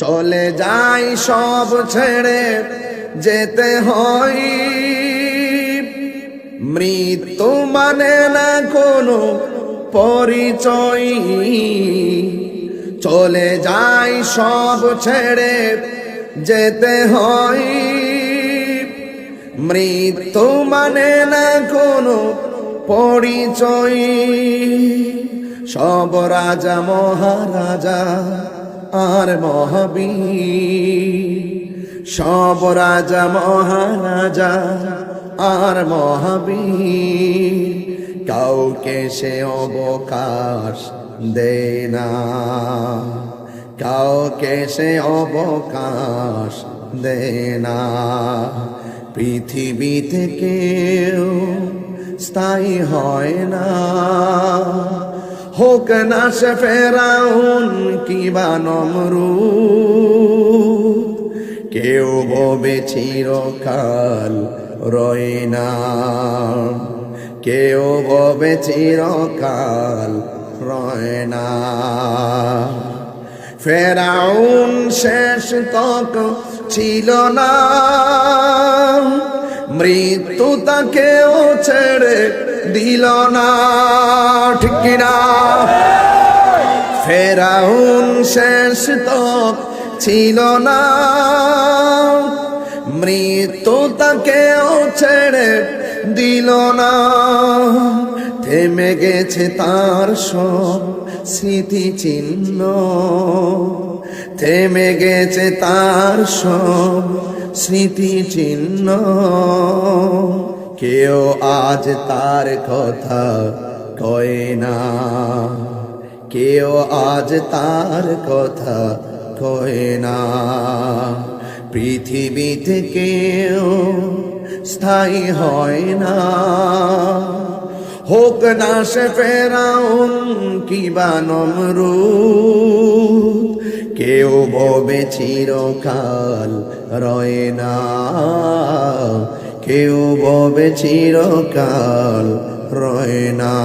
চলে যাই সব ছেড়ে যেতে হয়, মৃত্যু মানে না কোনো পরিচয়। চলে যাই সব ছেড়ে যেতে হয়, মৃত্যু মানে না কোনো পরিচয়। সব রাজা মহারাজা আর মহাবীর, সব রাজা মহারাজা আর মহাবীর, কাউকে সে অবকাশ দেয় না, কাউকে সে অবকাশ দেয় না। পৃথিবীতে কেউ স্থায়ী হয় না, হোক না সে ফেরাউন কিবা নমরুদ, কেউ ভবে চিরকাল রয় না, কেউ ভবে চিরকাল রয় না। ফেরাউন শেষ তক ছিল না, মৃত্যু তাকেও ছেড়ে দিল না, ঠিক কিনা? ফেরাউন শেষ তক ছিল না, মৃত্যু তাকেও ছেড়ে দিল না। থেমে গেছে তার সব স্মৃতি চিহ্ন, থেমে গেছে তার সব স্মৃতি চিহ্ন। কেউ আজ তার কথা কয় না, কেউ আজ তার কথা কয় না। পৃথিবীতে কেউ স্থায়ী হয় না, হোক না সে ফেরাউন কিবা নমরুদ, কেউ ভবে চিরকাল রয় না, কেউ ভবে চিরকাল রয় না।